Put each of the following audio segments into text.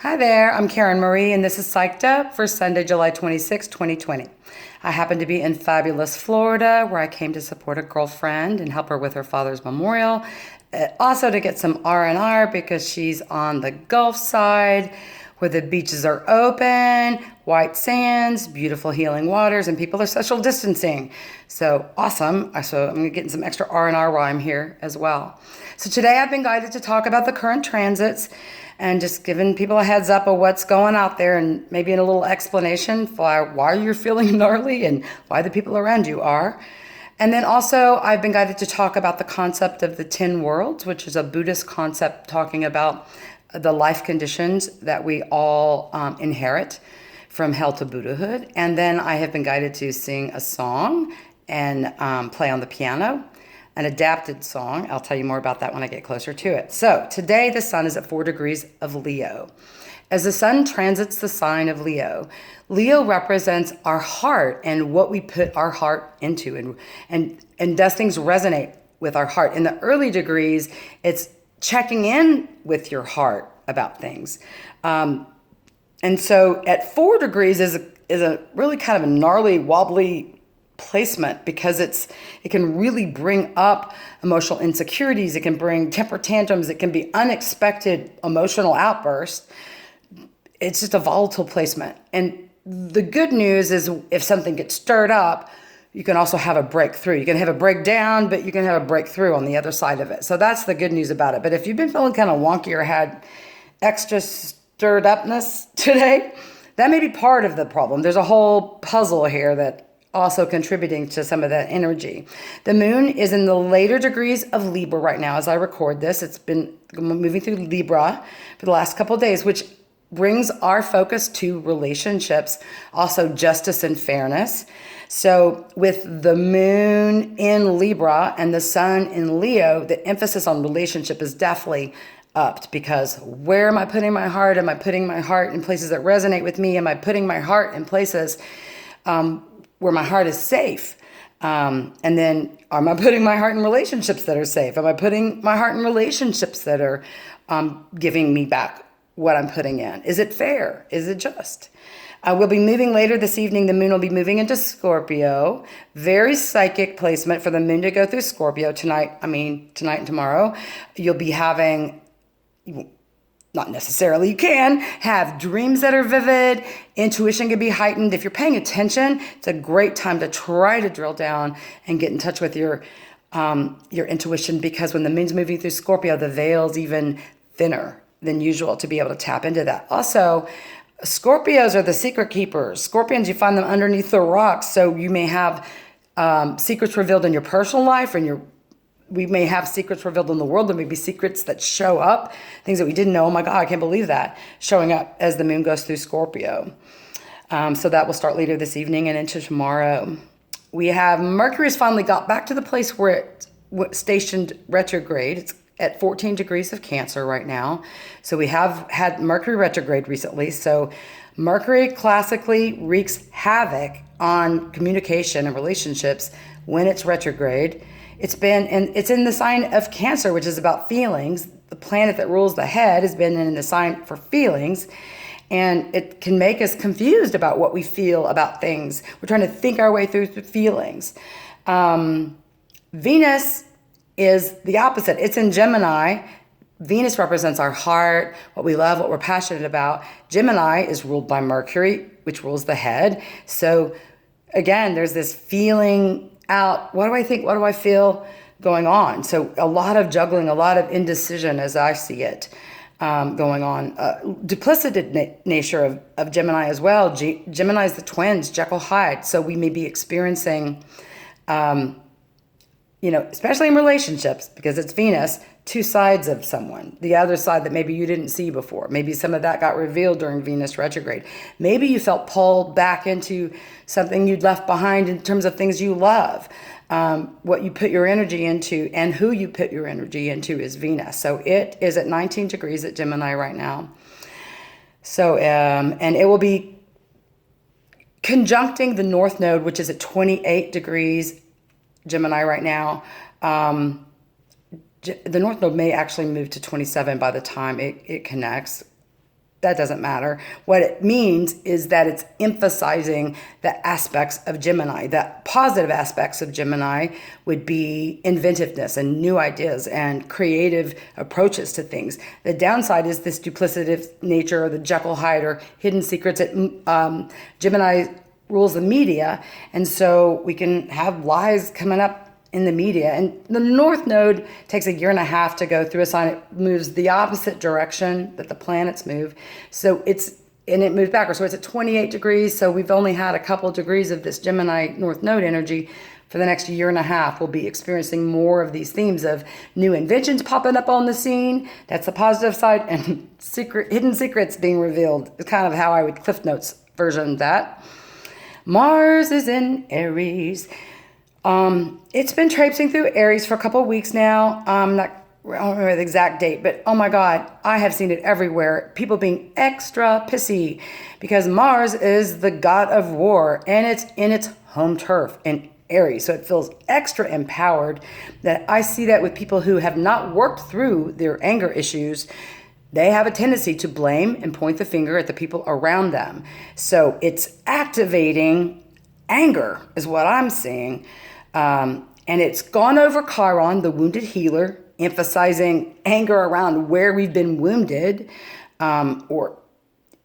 Hi there, I'm Karen Marie, and this is Psyched Up for Sunday, July 26, 2020. I happen to be in fabulous Florida, where I came to support a girlfriend and help her with her father's memorial. Also to get some R&R because she's on the Gulf side, where the beaches are open, white sands, beautiful healing waters, and people are social distancing. So awesome. So I'm going to get some extra R&R while I'm here as well. So today I've been guided to talk about the current transits and just giving people a heads up of what's going out there, and maybe in a little explanation for why you're feeling gnarly and why the people around you are. And then also I've been guided to talk about the concept of the 10 worlds, which is a Buddhist concept talking about the life conditions that we all inherit from hell to Buddhahood. And then I have been guided to sing a song and play on the piano, an adapted song. I'll tell you more about that when I get closer to it. So today the sun is at 4 degrees of Leo. As the sun transits the sign of Leo, Leo represents our heart and what we put our heart into, and does things resonate with our heart. In the early degrees, it's checking in with your heart about things. And so at 4 degrees is a really kind of a gnarly, wobbly placement, because it can really bring up emotional insecurities. It can bring temper tantrums. It can be unexpected emotional outbursts. It's just a volatile placement. And the good news is if something gets stirred up, you can also have a breakthrough. You can have a breakdown, but you can have a breakthrough on the other side of it. So that's the good news about it. But if you've been feeling kind of wonky or had extra stirred upness today, that may be part of the problem. There's a whole puzzle here that also contributing to some of that energy. The moon is in the later degrees of Libra right now as I record this. It's been moving through Libra for the last couple of days, which brings our focus to relationships, also justice and fairness. So with the moon in Libra and the sun in Leo, the emphasis on relationship is definitely upped, because where am I putting my heart? Am I putting my heart in places that resonate with me? Am I putting my heart in places where my heart is safe? And then am I putting my heart in relationships that are safe? Am I putting my heart in relationships that are giving me back what I'm putting in? Is it fair? Is it just? We'll be moving later this evening. The moon will be moving into Scorpio. Very psychic placement for the moon to go through Scorpio tonight and tomorrow. You'll be having, not necessarily, you can have dreams that are vivid. Intuition can be heightened. If you're paying attention, it's a great time to try to drill down and get in touch with your intuition, because when the moon's moving through Scorpio, the veil's even thinner than usual to be able to tap into that. Also, Scorpios are the secret keepers. Scorpions, you find them underneath the rocks. So you may have secrets revealed in your personal life, we may have secrets revealed in the world. There may be secrets that show up, things that we didn't know. Oh my God, I can't believe that, showing up as the moon goes through Scorpio. So that will start later this evening and into tomorrow. We have Mercury's finally got back to the place where it stationed retrograde. It's at 14 degrees of Cancer right now. So we have had Mercury retrograde recently. So Mercury classically wreaks havoc on communication and relationships when it's retrograde. It's in the sign of Cancer, which is about feelings. The planet that rules the head has been in the sign for feelings, and it can make us confused about what we feel about things. We're trying to think our way through feelings. Venus is the opposite. It's in Gemini. Venus represents our heart, what we love, what we're passionate about. Gemini is ruled by Mercury, which rules the head. So again, there's this feeling out, what do I think, what do I feel going on? So a lot of juggling, a lot of indecision as I see it going on. Duplicitous nature of Gemini as well. Gemini is the twins, Jekyll Hyde. So we may be experiencing especially in relationships, because it's Venus, two sides of someone. The other side that maybe you didn't see before. Maybe some of that got revealed during Venus retrograde. Maybe you felt pulled back into something you'd left behind in terms of things you love. What you put your energy into and who you put your energy into is Venus. So it is at 19 degrees at Gemini right now. So, and it will be conjuncting the North Node, which is at 28 degrees Gemini right now. The North Node may actually move to 27 by the time it connects. that doesn't matter. What it means is that it's emphasizing the aspects of Gemini. The positive aspects of Gemini would be inventiveness and new ideas and creative approaches to things. The downside is this duplicative nature, or the Jekyll Hyde or hidden secrets. Gemini rules the media, and so we can have lies coming up in the media. And the North Node takes a year and a half to go through a sign. It moves the opposite direction that the planets move. So it moves backwards. So it's at 28 degrees. So we've only had a couple of degrees of this Gemini North Node energy. For the next year and a half, we'll be experiencing more of these themes of new inventions popping up on the scene. That's the positive side. And hidden secrets being revealed. It's kind of how I would Cliff Notes version that. Mars is in Aries. It's been traipsing through Aries for a couple of weeks now. I don't remember the exact date, but oh my God, I have seen it everywhere. People being extra pissy because Mars is the god of war, and it's in its home turf in Aries. So it feels extra empowered. That I see that with people who have not worked through their anger issues. They have a tendency to blame and point the finger at the people around them. So it's activating anger is what I'm seeing. And it's gone over Chiron, the wounded healer, emphasizing anger around where we've been wounded, or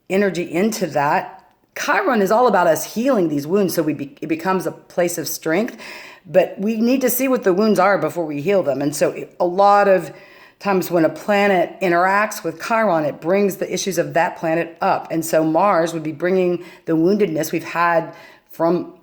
energy into that. Chiron is all about us healing these wounds, so it becomes a place of strength. But we need to see what the wounds are before we heal them. And so a lot of times when a planet interacts with Chiron, it brings the issues of that planet up. And so Mars would be bringing the woundedness we've had from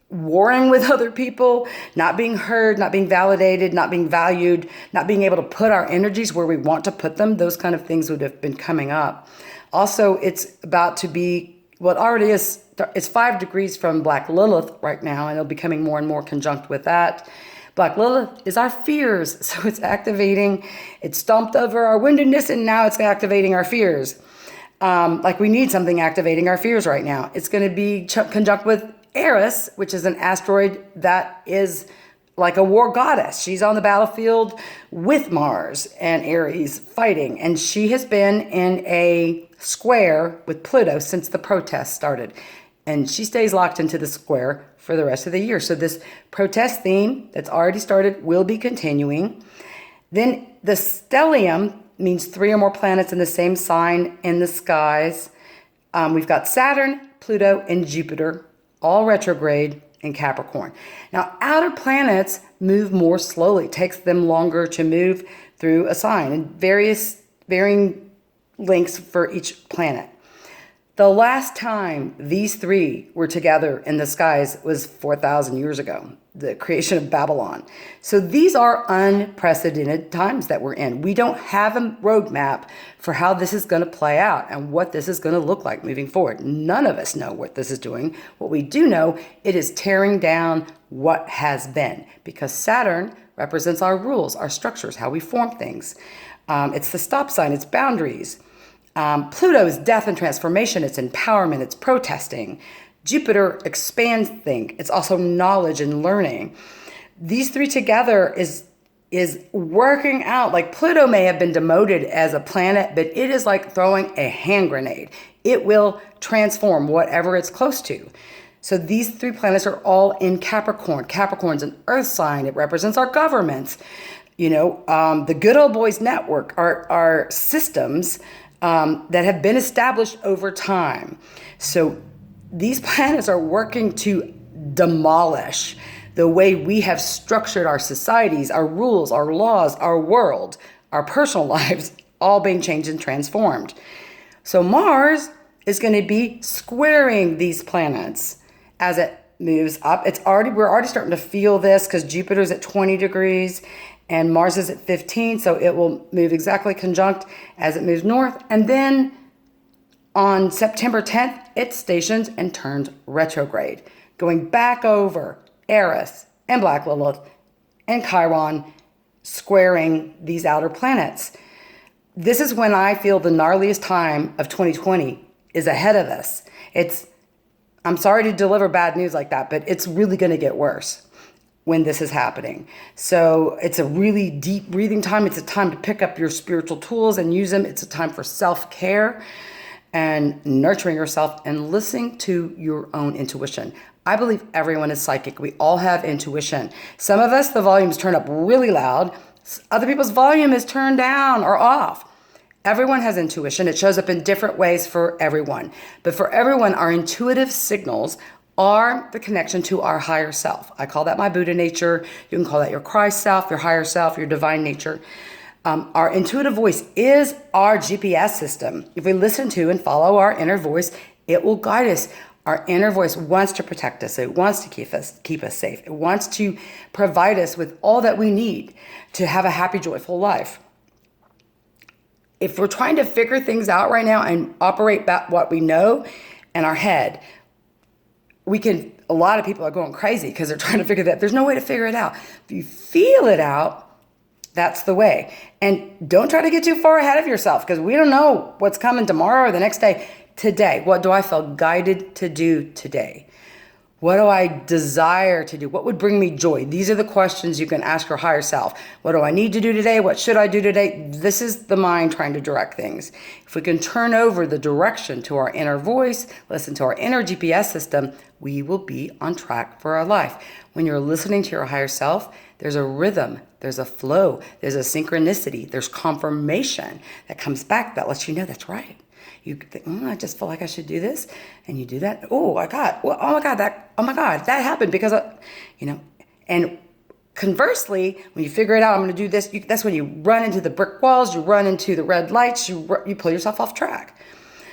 warring with other people, not being heard, not being validated, not being valued, not being able to put our energies where we want to put them. Those kind of things would have been coming up. Also, it's about to be, well, it already is, it's 5 degrees from Black Lilith right now, and it'll be coming more and more conjunct with that. Black Lilith is our fears, so it's activating, it stomped over our woundedness, and now it's activating our fears. Like we need something activating our fears right now. It's going to be conjunct with Aries, which is an asteroid that is like a war goddess. She's on the battlefield with Mars and Aries fighting. And she has been in a square with Pluto since the protests started. And she stays locked into the square for the rest of the year. So this protest theme that's already started will be continuing. Then the stellium means 3 or more planets in the same sign in the skies. We've got Saturn, Pluto, and Jupiter, all retrograde in Capricorn. Now, outer planets move more slowly. It takes them longer to move through a sign, and varying lengths for each planet. The last time these 3 were together in the skies was 4,000 years ago, the creation of Babylon. So these are unprecedented times that we're in. We don't have a roadmap for how this is going to play out and what this is going to look like moving forward. None of us know what this is doing. What we do know, it is tearing down what has been, because Saturn represents our rules, our structures, how we form things. It's the stop sign, it's boundaries. Pluto is death and transformation. It's empowerment. It's protesting. Jupiter expands things. It's also knowledge and learning. These 3 together is working out. Like Pluto may have been demoted as a planet, but it is like throwing a hand grenade. It will transform whatever it's close to. So these 3 planets are all in Capricorn. Capricorn's an earth sign. It represents our governments. The good old boys network, our systems that have been established over time. So these planets are working to demolish the way we have structured our societies, our rules, our laws, our world, our personal lives, all being changed and transformed. So Mars is going to be squaring these planets as it moves up. We're already starting to feel this because Jupiter's at 20 degrees and Mars is at 15, so it will move exactly conjunct as it moves north. And then on September 10th, it stations and turns retrograde, going back over Aries and Black Lilith and Chiron, squaring these outer planets. This is when I feel the gnarliest time of 2020 is ahead of us. I'm sorry to deliver bad news like that, but it's really going to get worse when this is happening. So it's a really deep breathing time. It's a time to pick up your spiritual tools and use them. It's a time for self-care. and nurturing yourself and listening to your own intuition. I believe everyone is psychic. We all have intuition. Some of us, the volume's turned up really loud. Other people's volume is turned down or off. Everyone has intuition. It shows up in different ways for everyone. But for everyone, our intuitive signals are the connection to our higher self. I call that my Buddha nature. You can call that your Christ self, your higher self, your divine nature. Our intuitive voice is our GPS system. If we listen to and follow our inner voice, it will guide us. Our inner voice wants to protect us. It wants to keep us safe. It wants to provide us with all that we need to have a happy, joyful life. If we're trying to figure things out right now and operate what we know in our head, a lot of people are going crazy because they're trying to figure that. There's no way to figure it out. If you feel it out, that's the way. And don't try to get too far ahead of yourself because we don't know what's coming tomorrow or the next day. Today, what do I feel guided to do today? What do I desire to do? What would bring me joy? These are the questions you can ask your higher self. What do I need to do today? What should I do today? This is the mind trying to direct things. If we can turn over the direction to our inner voice, listen to our inner GPS system, we will be on track for our life. When you're listening to your higher self, there's a rhythm, there's a flow, there's a synchronicity, there's confirmation that comes back that lets you know that's right. You think, I just feel like I should do this, and you do that. Oh my God! That happened because And conversely, when you figure it out, I'm going to do this. That's when you run into the brick walls, you run into the red lights, you pull yourself off track.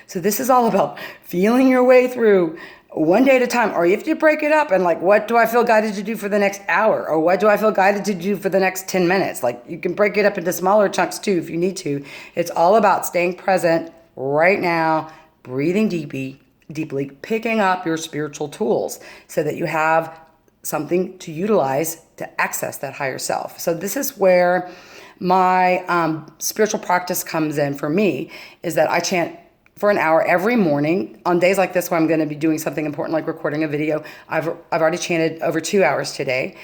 So this is all about feeling your way through one day at a time, or you have to break it up and what do I feel guided to do for the next hour, or what do I feel guided to do for the next 10 minutes? You can break it up into smaller chunks too if you need to. It's all about staying present right now, breathing deeply, picking up your spiritual tools so that you have something to utilize to access that higher self. So this is where my spiritual practice comes in for me, is that I chant for an hour every morning. On days like this where I'm going to be doing something important like recording a video, I've already chanted over 2 hours today.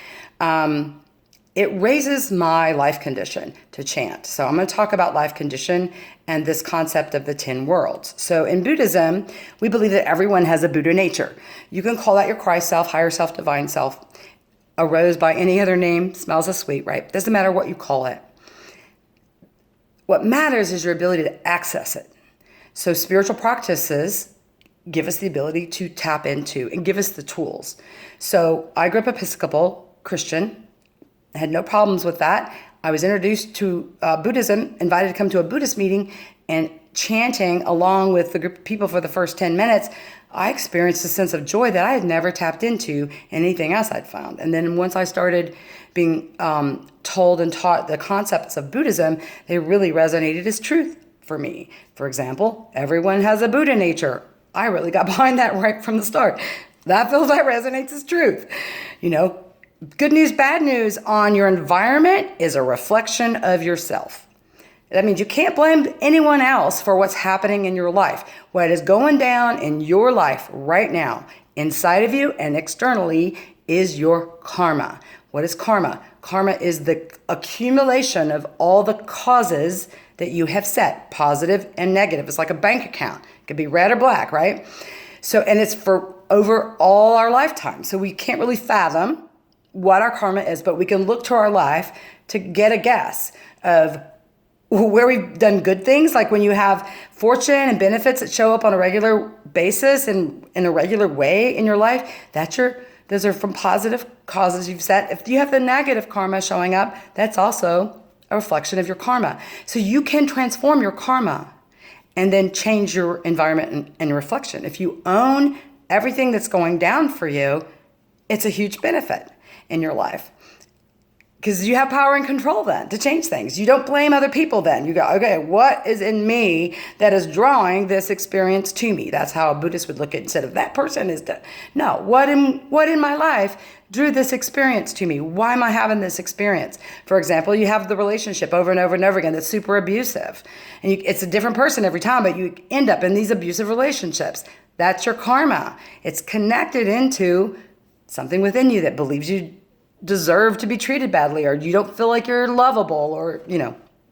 It raises my life condition to chant. So I'm going to talk about life condition and this concept of the 10 worlds. So in Buddhism, we believe that everyone has a Buddha nature. You can call that your Christ self, higher self, divine self. A rose by any other name smells as sweet, right? Doesn't matter what you call it. What matters is your ability to access it. So spiritual practices give us the ability to tap into and give us the tools. So I grew up Episcopal Christian. I had no problems with that. I was introduced to Buddhism, invited to come to a Buddhist meeting, and chanting along with the group of people for the first 10 minutes, I experienced a sense of joy that I had never tapped into in anything else I'd found. And then once I started being told and taught the concepts of Buddhism, they really resonated as truth for me. For example, everyone has a Buddha nature. I really got behind that right from the start. That feels like resonates as truth. Good news, bad news on your environment is a reflection of yourself. That means you can't blame anyone else for what's happening in your life. What is going down in your life right now, inside of you and externally, is your karma. What is karma? Karma is the accumulation of all the causes that you have set, positive and negative. It's like a bank account. It could be red or black, right? So, and it's for over all our lifetime. So we can't really fathom what our karma is, but we can look to our life to get a guess of where we've done good things. Like when you have fortune and benefits that show up on a regular basis and in a regular way in your life, those are from positive causes you've set. If you have the negative karma showing up, that's also a reflection of your karma. So you can transform your karma and then change your environment and reflection. If you own everything that's going down for you, it's a huge benefit in your life. Because you have power and control then to change things. You don't blame other people then. You go, okay, what is in me that is drawing this experience to me? That's how a Buddhist would look at it instead of that person is dead. No, what in my life drew this experience to me? Why am I having this experience? For example, you have the relationship over and over and over again that's super abusive. And it's a different person every time, but you end up in these abusive relationships. That's your karma. It's connected into something within you that believes you deserve to be treated badly, or you don't feel like you're lovable, or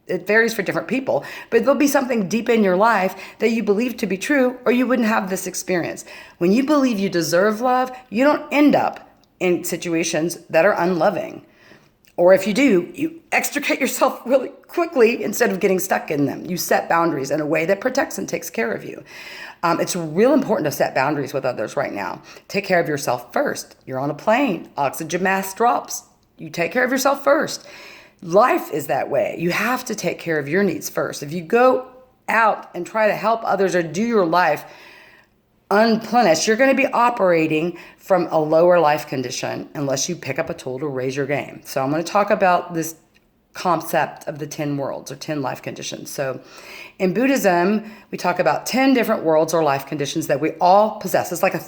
It varies for different people, but there'll be something deep in your life that you believe to be true, or you wouldn't have this experience. When you believe you deserve love, you don't end up in situations that are unloving. Or if you do, you extricate yourself really quickly instead of getting stuck in them. You set boundaries in a way that protects and takes care of you. It's real important to set boundaries with others right now. Take care of yourself first. You're on a plane, oxygen mask drops. You take care of yourself first. Life is that way. You have to take care of your needs first. If you go out and try to help others or do your life unplenished, you're going to be operating from a lower life condition unless you pick up a tool to raise your game. So I'm going to talk about this concept of the 10 worlds or 10 life conditions. So in Buddhism, we talk about 10 different worlds or life conditions that we all possess. It's like a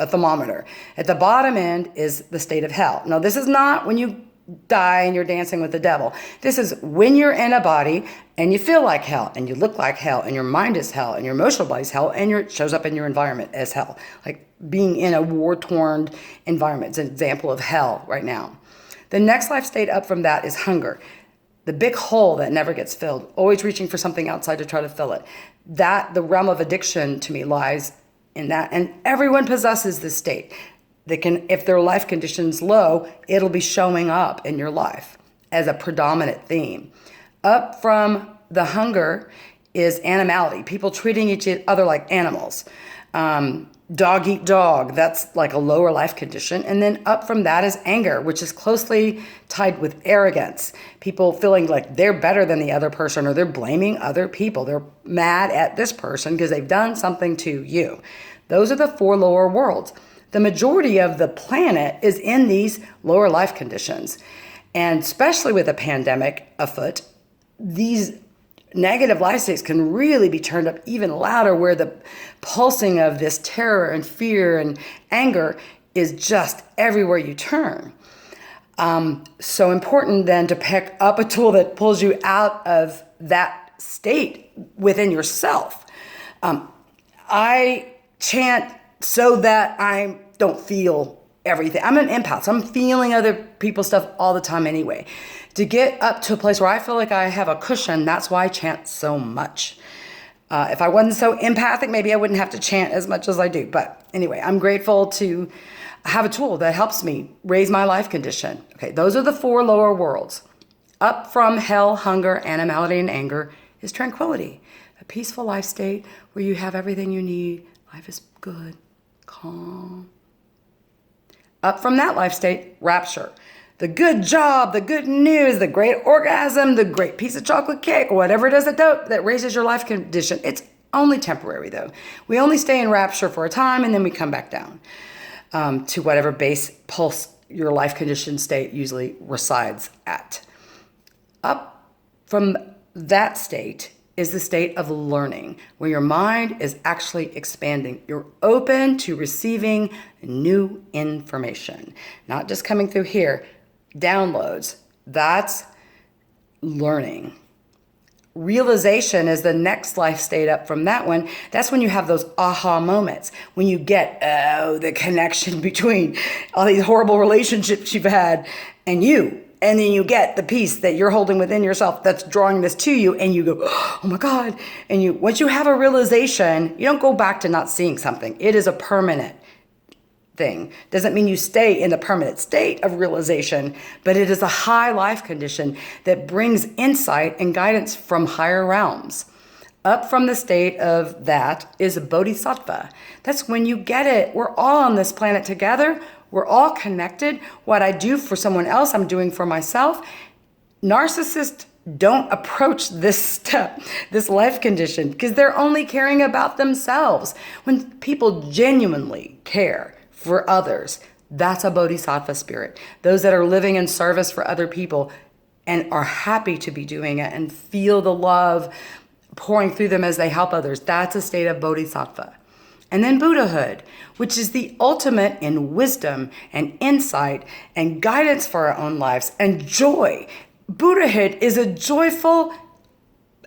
thermometer. At the bottom end is the state of hell. Now, this is not when you die and you're dancing with the devil. This is when you're in a body and you feel like hell and you look like hell and your mind is hell and your emotional body is hell and it shows up in your environment as hell. Like being in a war-torn environment. It's an example of hell right now. The next life state up from that is hunger. The big hole that never gets filled, always reaching for something outside to try to fill it. That, the realm of addiction to me lies in that. And everyone possesses this state. They can, if their life condition's low, it'll be showing up in your life as a predominant theme. Up from the hunger is animality, people treating each other like animals. Dog eat dog, that's like a lower life condition. And then up from that is anger, which is closely tied with arrogance. People feeling like they're better than the other person, or they're blaming other people. They're mad at this person because they've done something to you. Those are the 4 lower worlds. The majority of the planet is in these lower life conditions. And especially with a pandemic afoot, these negative life states can really be turned up even louder, where the pulsing of this terror and fear and anger is just everywhere you turn. So important then to pick up a tool that pulls you out of that state within yourself. I chant so that I don't feel everything. I'm an empath, so I'm feeling other people's stuff all the time anyway. To get up to a place where I feel like I have a cushion, that's why I chant so much. If I wasn't so empathic, maybe I wouldn't have to chant as much as I do. But anyway, I'm grateful to have a tool that helps me raise my life condition. Okay, those are the 4 lower worlds. Up from hell, hunger, animality, and anger is tranquility, a peaceful life state where you have everything you need. Life is good, calm. Up from that life state, rapture. The good job, the good news, the great orgasm, the great piece of chocolate cake, whatever it is that raises your life condition. It's only temporary though. We only stay in rapture for a time and then we come back down to whatever base pulse your life condition state usually resides at. Up from that state is the state of learning, where your mind is actually expanding. You're open to receiving new information, not just coming through here, downloads. That's learning. Realization is the next life state up from that one. That's when you have those aha moments, when you get, the connection between all these horrible relationships you've had and you. And then you get the peace that you're holding within yourself that's drawing this to you, and you go, oh my God. And once you have a realization, you don't go back to not seeing something. It is a permanent thing. Doesn't mean you stay in the permanent state of realization, but it is a high life condition that brings insight and guidance from higher realms. Up from the state of that is a Bodhisattva. That's when you get it. We're all on this planet together. We're all connected. What I do for someone else, I'm doing for myself. Narcissists don't approach this step, this life condition, because they're only caring about themselves. When people genuinely care for others, that's a Bodhisattva spirit. Those that are living in service for other people and are happy to be doing it and feel the love pouring through them as they help others, that's a state of Bodhisattva. And then Buddhahood, which is the ultimate in wisdom and insight and guidance for our own lives and joy. Buddhahood is a joyful,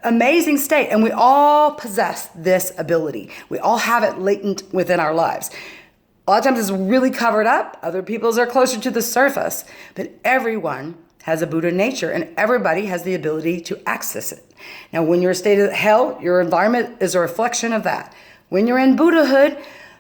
amazing state, and we all possess this ability. We all have it latent within our lives. A lot of times it's really covered up. Other people's are closer to the surface, but everyone has a Buddha nature and everybody has the ability to access it. Now, when you're a state of hell, your environment is a reflection of that. When you're in Buddhahood,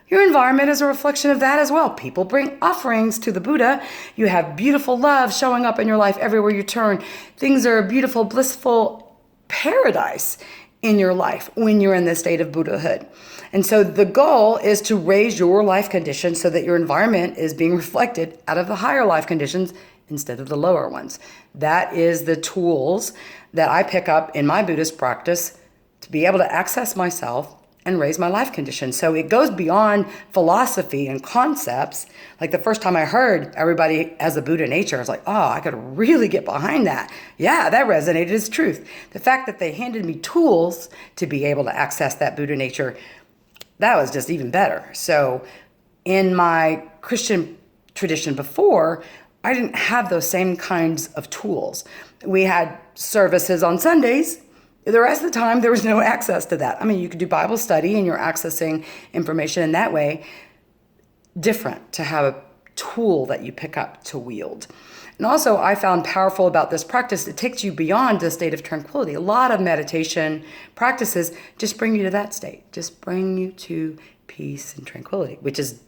your environment is a reflection of that as well. People bring offerings to the Buddha. You have beautiful love showing up in your life everywhere you turn. Things are a beautiful, blissful paradise in your life when you're in the state of Buddhahood. And so the goal is to raise your life conditions so that your environment is being reflected out of the higher life conditions instead of the lower ones. That is the tools that I pick up in my Buddhist practice to be able to access myself and raise my life conditions. So it goes beyond philosophy and concepts. Like the first time I heard everybody has a Buddha nature, I was like, oh, I could really get behind that. Yeah, that resonated as truth. The fact that they handed me tools to be able to access that Buddha nature, that was just even better. So in my Christian tradition before, I didn't have those same kinds of tools. We had services on Sundays. The rest of the time, there was no access to that. I mean, you could do Bible study and you're accessing information in that way. Different to have a tool that you pick up to wield. And also, I found powerful about this practice, it takes you beyond a state of tranquility. A lot of meditation practices just bring you to that state, just bring you to peace and tranquility, which is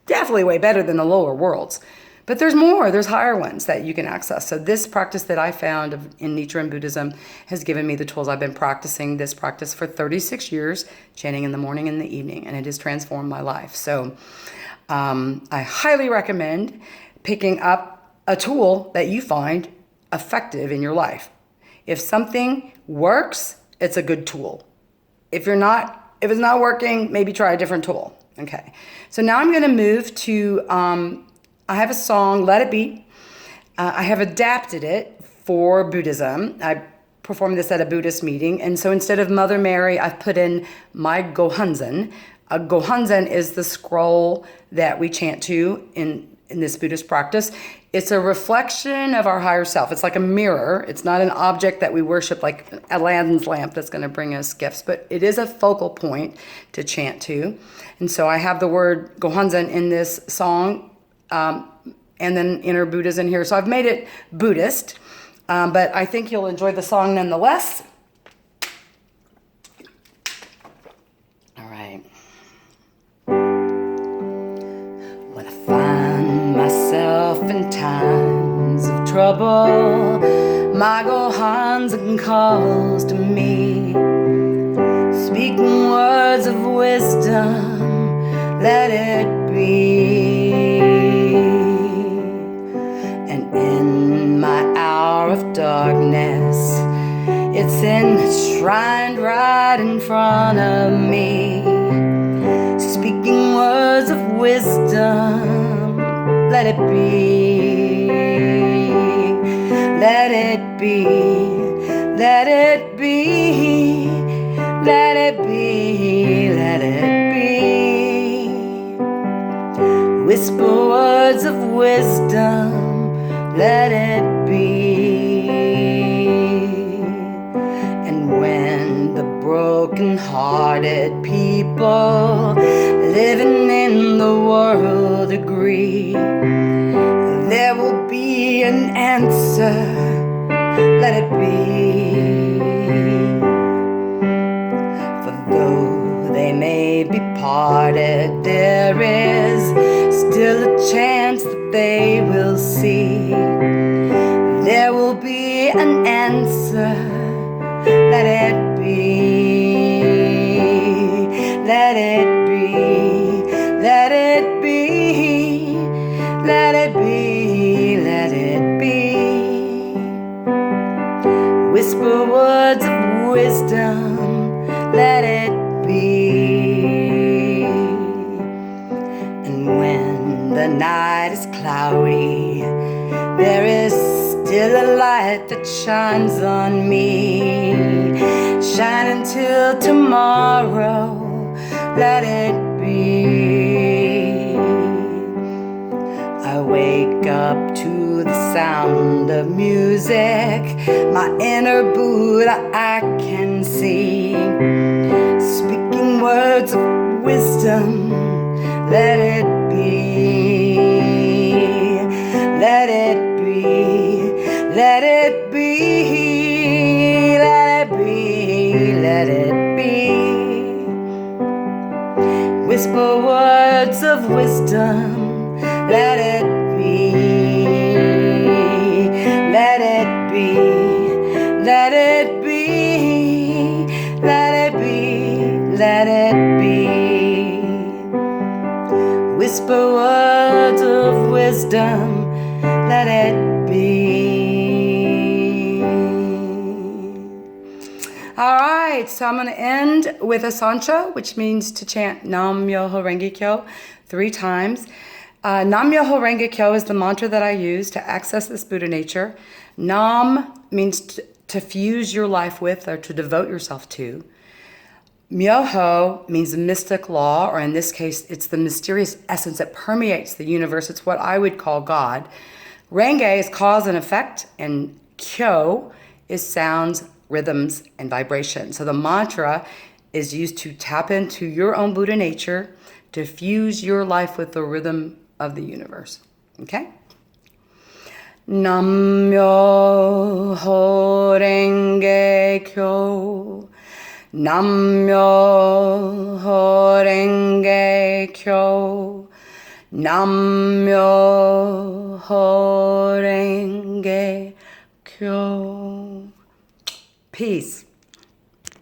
definitely way better than the lower worlds. But there's more, there's higher ones that you can access. So this practice that I found in Nichiren Buddhism has given me the tools. I've been practicing this practice for 36 years, chanting in the morning and the evening, and it has transformed my life. So I highly recommend picking up a tool that you find effective in your life. If something works, it's a good tool. If it's not working, maybe try a different tool. Okay. So now I'm going to move to I have a song, Let It Be. I have adapted it for Buddhism. I performed this at a Buddhist meeting. And so instead of Mother Mary, I've put in my Gohanzen. A Gohanzen is the scroll that we chant to in this Buddhist practice. It's a reflection of our higher self. It's like a mirror. It's not an object that we worship like Aladdin's lamp that's going to bring us gifts, but it is a focal point to chant to. And so I have the word Gohanzen in this song. And then inner Buddha's in here. So I've made it Buddhist, but I think you'll enjoy the song nonetheless. All right. When I find myself in times of trouble, my Gohanzen calls to me, speaking words of wisdom, let it be. In my hour of darkness, it's enshrined right in front of me, speaking words of wisdom, let it be, let it be, let it be, let it be, let it be, whisper words of wisdom, let it be. And when the broken-hearted people living in the world agree, there will be an answer, let it be. For though they may be parted, there is still a chance that they will see. There will be an answer, let it be, let it be, let it be, let it be, let it be. Whisper words of wisdom, let it be. And when the night is cloudy, there is still a light that shines on me. Shine until tomorrow, let it be. I wake up to the sound of music, my inner Buddha I can see, speaking words of wisdom, let it be, let it be, let it be, let it be, Whisper words of wisdom, let it be, let it be, let it be, let it be, let it be. Whisper words of wisdom, let it be. All right, so I'm going to end with a sancho, which means to chant Nam Myoho Renge Kyo 3 times. Nam Myoho Renge Kyo is the mantra that I use to access this Buddha nature. Nam means to fuse your life with or to devote yourself to. Myoho means a mystic law, or in this case, it's the mysterious essence that permeates the universe. It's what I would call God. Renge is cause and effect, and Kyo is sounds, rhythms, and vibration. So the mantra is used to tap into your own Buddha nature, to fuse your life with the rhythm of the universe. Okay? Nam Myoho Renge Kyo. Nam Myoho Renge Kyo. Nam Myoho Renge Kyo. Peace.